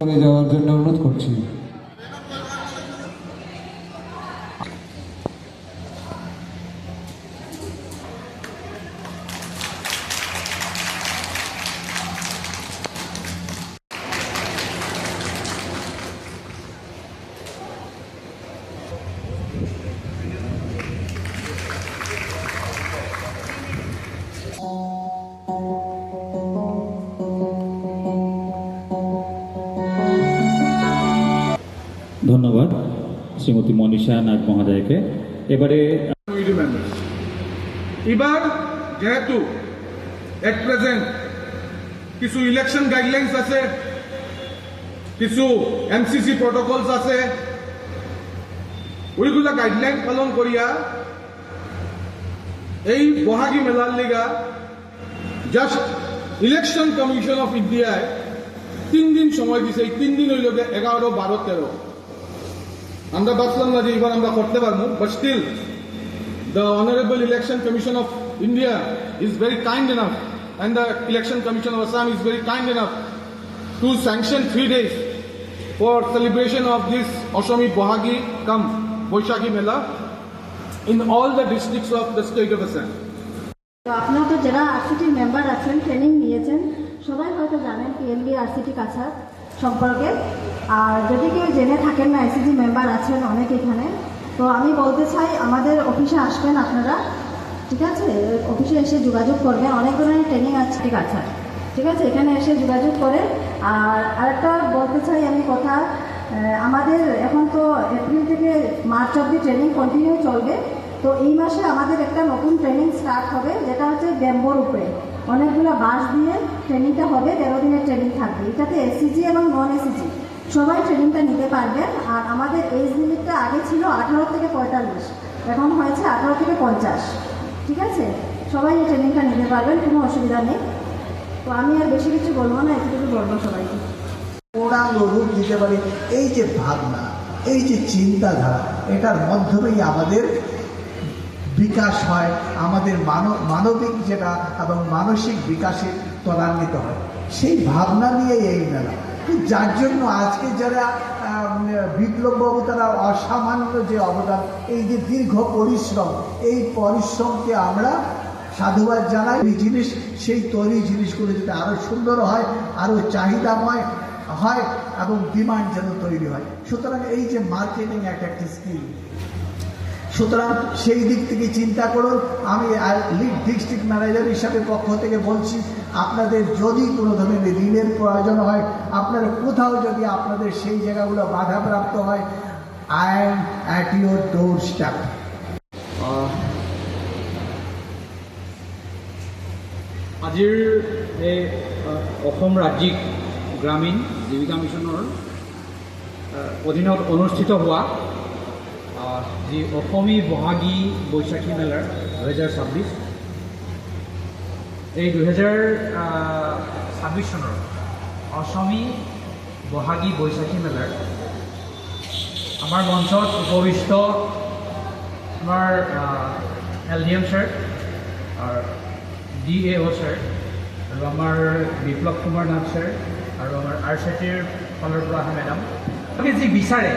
করে যাওয়ার জন্য অনুরোধ করছি। ধন্যবাদ শ্রীমতী মনীষা নাগ মহোদয়কে। এবারে এবার যেহেতু এট প্রেজেন্ট কিছু ইলেকশন গাইডলাইন্স আছে, কিছু এমসিসি প্রটোকলস আছে, ওইগুলা গাইডলাইন পালন করিয়া এই বহাগী মেলার লিগা জাস্ট ইলেকশন কমিশন অফ ইন্ডিয়ায় 3 দিন সময় দিছে। এই 3 দিন হইল 11, 12, 13। আমরা ভাবলাম না যে এবার আমরা করতে পারবো, but still the Honorable Election Commission of India is very kind enough, and the Election Commission of Assam is very kind enough to sanction 3 days for celebration of this Asami Bohagi cum Boishakhi Mela in all the districts of the state of Assam. তো আপনারা তো যারা আরসিটির member আছেন, training নিয়েছেন, সবাই হয়তো জানেন PLB RCT Cachar সম্পর্কে। আর যদি কেউ জেনে থাকেন না, আইসিজি মেম্বার আছেন অনেক এখানে, তো আমি বলতে চাই আমাদের অফিসে আসবেন আপনারা, ঠিক আছে? অফিসে এসে যোগাযোগ করবেন, অনেক ধরনের ট্রেনিং আছে কাছাড়, ঠিক আছে? এখানে এসে যোগাযোগ করে। আর আরেকটা বলতে চাই আমি কথা, আমাদের এখন তো এপ্রিল থেকে মার্চ অবধি ট্রেনিং কন্টিনিউ চলবে। তো এই মাসে আমাদের একটা নতুন ট্রেনিং স্টার্ট হবে, যেটা হচ্ছে ব্যাম্বোর উপরে অনেকগুলো বাস দিয়ে ট্রেনিংটা হবে। 13 দিনের ট্রেনিং থাকবে। এটাতে এসিজি এবং নন এসিজি সবাই ট্রেনিংটা নিতে পারবেন। আর আমাদের এজ লিমিটটা আগে ছিল 18 থেকে 45, এখন হয়েছে 18 থেকে 50, ঠিক আছে? সবাই এই ট্রেনিংটা নিতে পারবেন, কোনো অসুবিধা নেই। তো আমি আর বেশি কিছু বলবো না, এটুকু বলবো সবাইকে। পূর্ণাঙ্গ রূপ দিতে পারি এই যে ভাবনা, এই যে চিন্তাধারা, এটার মাধ্যমেই আমাদের বিকাশ হয়, আমাদের মানবিক যেটা এবং মানসিক বিকাশে ত্বরান্বিত হয়। সেই ভাবনা নিয়ে এই মেলা, যার জন্য আজকে যারা বিপ্লববাবু তারা অসামান্য যে অবদান, এই যে দীর্ঘ পরিশ্রম, এই পরিশ্রমকে আমরা সাধুবাদ জানাই। এই জিনিস, সেই তৈরি জিনিসগুলো যাতে আরও সুন্দর হয়, আরও চাহিদাময় হয় এবং ডিমান্ড যেন তৈরি হয়। সুতরাং এই যে মার্কেটিং একটা স্কিল, সুতরাং সেই দিক থেকে চিন্তা করুন। আমি লিড ডিস্ট্রিক্ট ম্যানেজার হিসাবে পক্ষ থেকে বলছি, আপনাদের যদি কোনো ধরনের ঋণের প্রয়োজন হয়, আপনারা কোথাও যদি আপনাদের সেই জায়গাগুলো বাধাপ্রাপ্ত হয়, I am at your door step. আজিৰ এই অসম ৰাজ্যিক গ্ৰামীণ জীৱিকা মিছনৰ অধীনত অনুষ্ঠিত হোৱা যি অসমী বহাগী বৈশাখী মেলাৰ 2026, এই 2026 চনৰ অসমী বহাগী বৈশাখী মেলাৰ আমাৰ মঞ্চত উপবিষ্ট আমাৰ LDM ছাৰ, DAO ছাৰ, আৰু আমাৰ বিপ্লৱ কুমাৰ নাথ ছাৰ, আৰু আমাৰ RCTৰ ফালৰ পৰা অহা মেডাম, যি বিচাৰে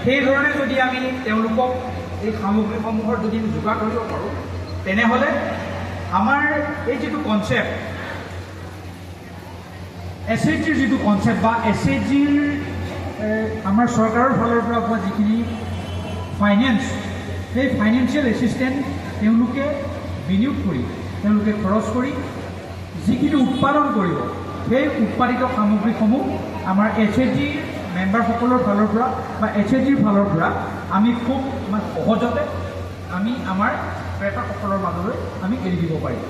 সেই ধৰণে যদি আমি তেওঁলোকক এই সামগ্ৰীসমূহৰ যদি যোগাৰ কৰিব পাৰোঁ, তেনেহ'লে আমাৰ এই যিটো কনচেপ্ট, SHGৰ যিটো কনচেপ্ট বা SHGৰ আমাৰ চৰকাৰৰ ফালৰ পৰা পোৱা যিখিনি ফাইনেন্স, সেই ফাইনেন্সিয়েল এছিষ্টেণ্ট তেওঁলোকে বিনিয়োগ কৰি, তেওঁলোকে খৰচ কৰি যিখিনি উৎপাদন কৰিব, সেই উৎপাদিত সামগ্ৰীসমূহ আমাৰ SHGৰ মেম্বাৰসকলৰ ফালৰ পৰা বা SHGৰ ফালৰ পৰা আমি খুব সহজতে আমি আমাৰ ক্ৰেতাসকলৰ মাজলৈ আমি এৰি দিব পাৰিম।